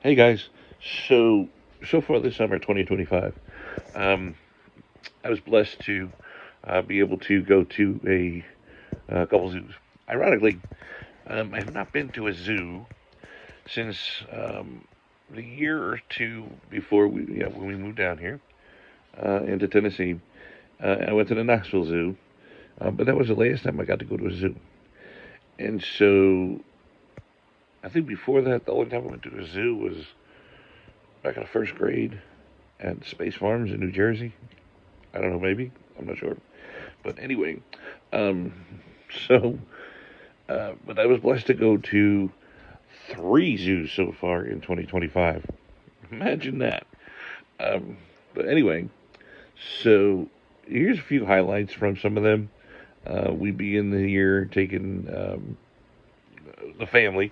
Hey guys, so far this summer 2025, um, I was blessed to be able to go to a couple zoos. Ironically, I have not been to a zoo since the year or two before when we moved down here into Tennessee. I went to the Knoxville Zoo, but that was the last time I got to go to a zoo. And so I think before that, the only time I went to a zoo was back in the first grade at Space Farms in New Jersey. I don't know, maybe. I'm not sure. But anyway, um, so, but I was blessed to go to three zoos so far in 2025. Imagine that. Um, but anyway, so here's a few highlights from some of them. We begin the year taking the family,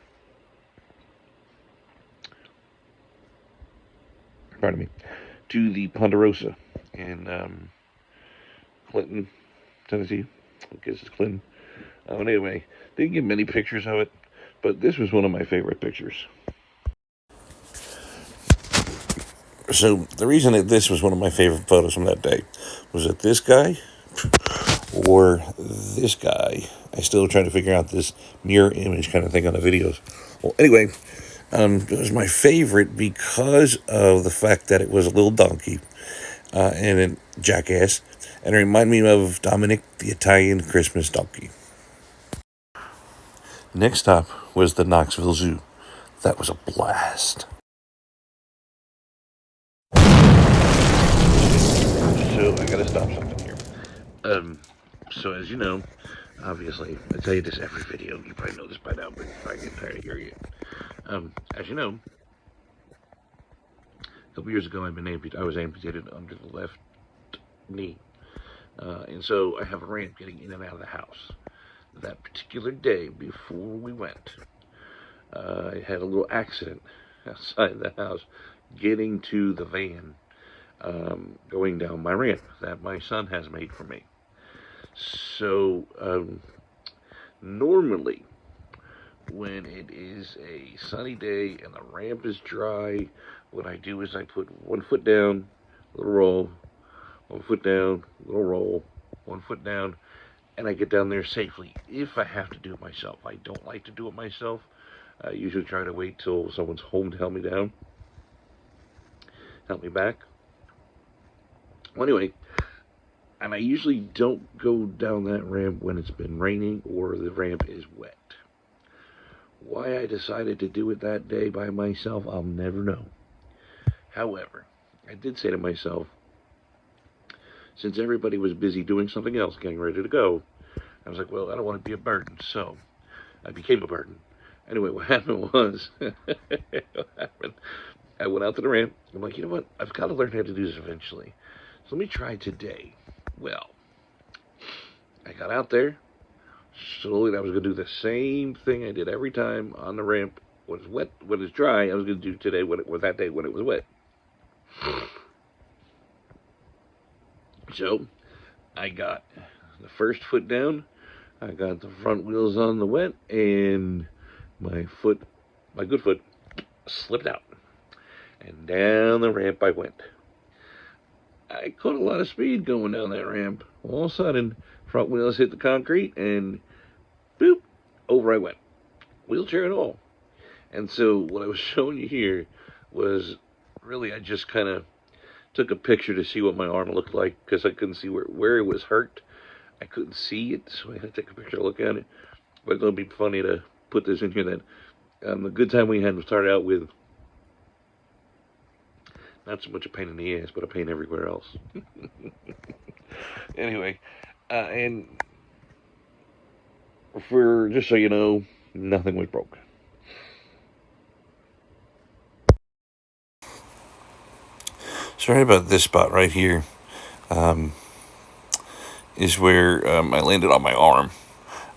pardon me, to the Ponderosa in Clinton, Tennessee. I guess it's Clinton. Anyway, didn't get many pictures of it, but this was one of my favorite pictures. So the reason that this was one of my favorite photos from that day was that this guy or this guy. I still trying to figure out this mirror image kind of thing on the videos. Well, anyway, it was my favorite because of the fact that it was a little donkey and a jackass, and it reminded me of Dominic the Italian Christmas donkey. Next stop was the Knoxville Zoo. That was a blast. So I gotta stop something here. So as you know, obviously, I tell you this every video. You probably know this by now, but I get tired of hearing it. As you know, a couple years ago, I was amputated under the left knee, and so I have a ramp getting in and out of the house. That particular day, before we went, I had a little accident outside the house, getting to the van, going down my ramp that my son has made for me. So normally, when it is a sunny day and the ramp is dry, what I do is I put 1 foot down, little roll, 1 foot down, little roll, 1 foot down, and I get down there safely if I have to do it myself. I don't like to do it myself. I usually try to wait till someone's home to help me down, help me back. Well, anyway, and I usually don't go down that ramp when it's been raining or the ramp is wet. Why I decided to do it that day by myself, I'll never know. However, I did say to myself, since everybody was busy doing something else, getting ready to go, I was like, well, I don't want to be a burden, so I became a burden. Anyway, what happened was, I went out to the ramp. I'm like, you know what? I've got to learn how to do this eventually. So let me try today. Well, I got out there. Slowly, I was going to do the same thing I did every time on the ramp. When it's wet, when it's dry, I was going to do today that day when it was wet. So I got the first foot down. I got the front wheels on the wet, and my good foot, slipped out, and down the ramp I went. I caught a lot of speed going down that ramp. All of a sudden, front wheels hit the concrete, and boop, over I went, wheelchair and all. And so what I was showing you here was really I just kind of took a picture to see what my arm looked like because I couldn't see where it was hurt. I couldn't see it, so I had to take a picture to look at it. But it's going to be funny to put this in here that the good time we had started out with not so much a pain in the ass, but a pain everywhere else. Anyway, and for just so you know, nothing was broke. Sorry about this spot right here. Is where I landed on my arm.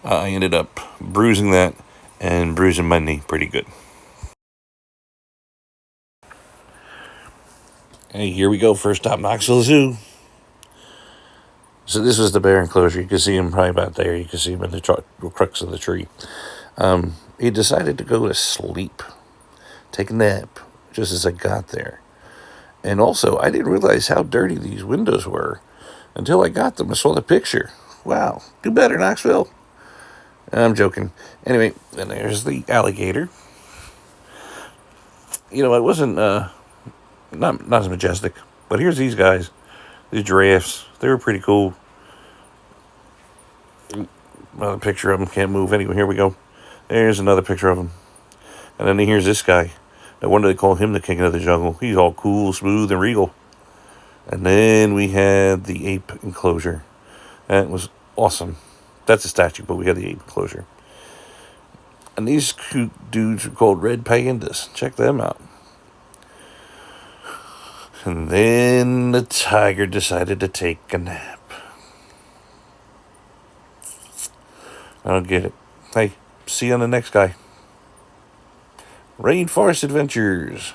I ended up bruising that and bruising my knee pretty good. Hey, here we go. First stop, Knoxville Zoo. So this was the bear enclosure. You can see him probably about there. You can see him in the crux of the tree. He decided to go to sleep, take a nap just as I got there. And also, I didn't realize how dirty these windows were until I got them. I saw the picture. Wow, do better, Knoxville. I'm joking. Anyway, and there's the alligator. You know, it wasn't not as majestic, but here's these guys, these giraffes. They were pretty cool. Another picture of them, can't move. Anyway, here we go. There's another picture of him. And then here's this guy. No wonder they call him the king of the jungle. He's all cool, smooth, and regal. And then we had the ape enclosure. That was awesome. That's a statue, but we had the ape enclosure. And these cute dudes are called red pandas. Check them out. And then the tiger decided to take a nap. I don't get it. Hey, see you on the next guy. Rainforest Adventures.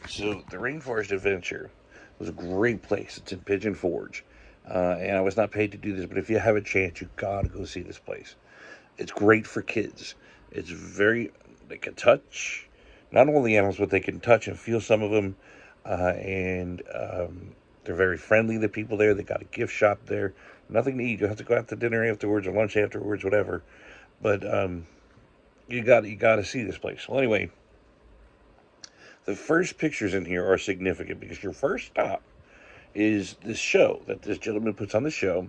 So the Rainforest Adventure was a great place. It's in Pigeon Forge. And I was not paid to do this, but if you have a chance, you gotta go see this place. It's great for kids. It's very, they can touch not only animals, but they can touch and feel some of them. And they're very friendly, the people there. They got a gift shop there. Nothing to eat. You have to go out to dinner afterwards or lunch afterwards, whatever. But you got to see this place. Well, anyway, the first pictures in here are significant because your first stop is this show that this gentleman puts on the show,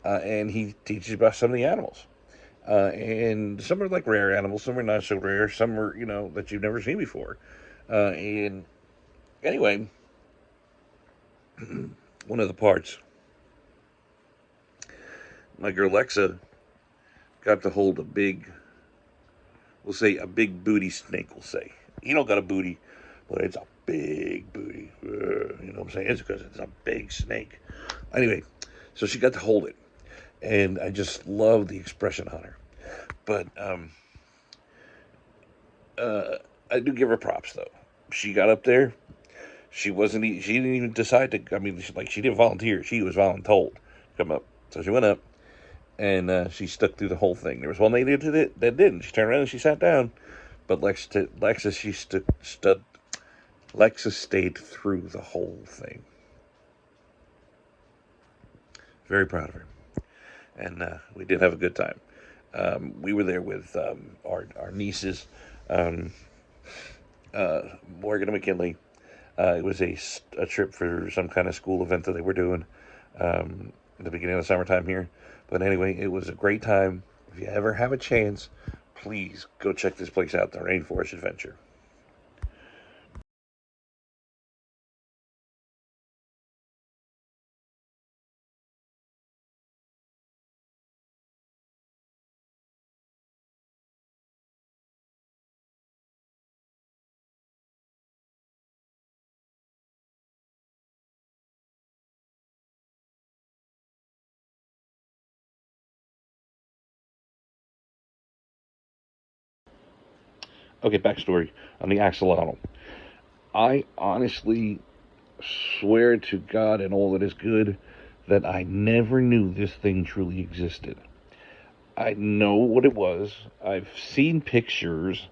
and he teaches about some of the animals. And some are like rare animals, some are not so rare, some are, that you've never seen before. And anyway, one of the parts, my girl Lexa got to hold we'll say a big booty snake, we'll say. He don't got a booty, but it's a big booty. You know what I'm saying? It's because it's a big snake. Anyway, so she got to hold it. And I just love the expression on her. But I do give her props, though. She got up there. She didn't even decide to. I mean, she didn't volunteer. She was voluntold to come up. So she went up, and she stuck through the whole thing. There was one lady that didn't. She turned around and she sat down. But Lexa stayed through the whole thing. Very proud of her. And we did have a good time. We were there with our nieces, Morgan and McKinley. It was a trip for some kind of school event that they were doing at the beginning of the summertime here. But anyway, it was a great time. If you ever have a chance, please go check this place out, the Rainforest Adventure. Okay, backstory on the axolotl. I honestly swear to God and all that is good that I never knew this thing truly existed. I know what it was. I've seen pictures,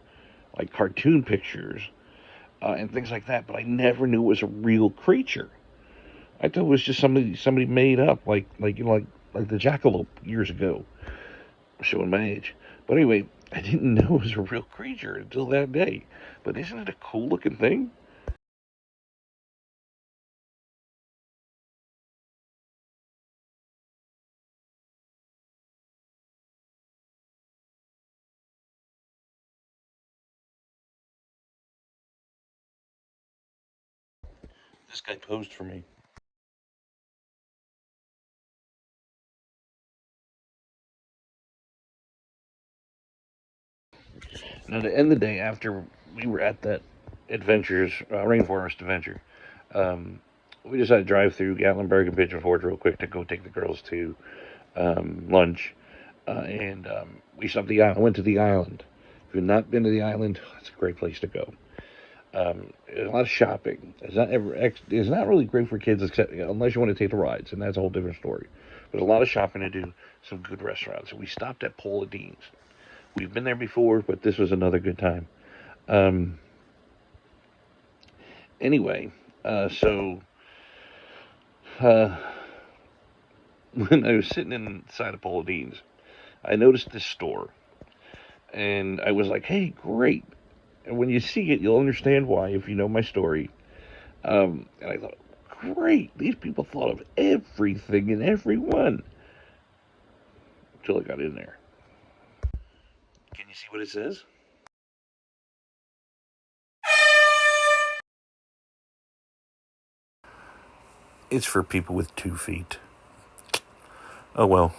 like cartoon pictures, and things like that, but I never knew it was a real creature. I thought it was just somebody made up, like the jackalope years ago, showing my age. But anyway, I didn't know it was a real creature until that day. But isn't it a cool looking thing? This guy posed for me. Now, to end the day, after we were at that rainforest adventure, um, we decided to drive through Gatlinburg and Pigeon Forge real quick to go take the girls to lunch. And we stopped the island, went to the island. If you've not been to the island, it's a great place to go. There's a lot of shopping. It's not really great for kids, except unless you want to take the rides, and that's a whole different story. There's a lot of shopping to do, some good restaurants. We stopped at Paula Dean's. We've been there before, but this was another good time. Um, anyway, so uh, when I was sitting inside of Paula Dean's, I noticed this store, and I was like, "Hey, great!" And when you see it, you'll understand why if you know my story. And I thought, "Great! These people thought of everything and everyone." Until I got in there. Can you see what it says? It's for people with 2 feet. Oh well.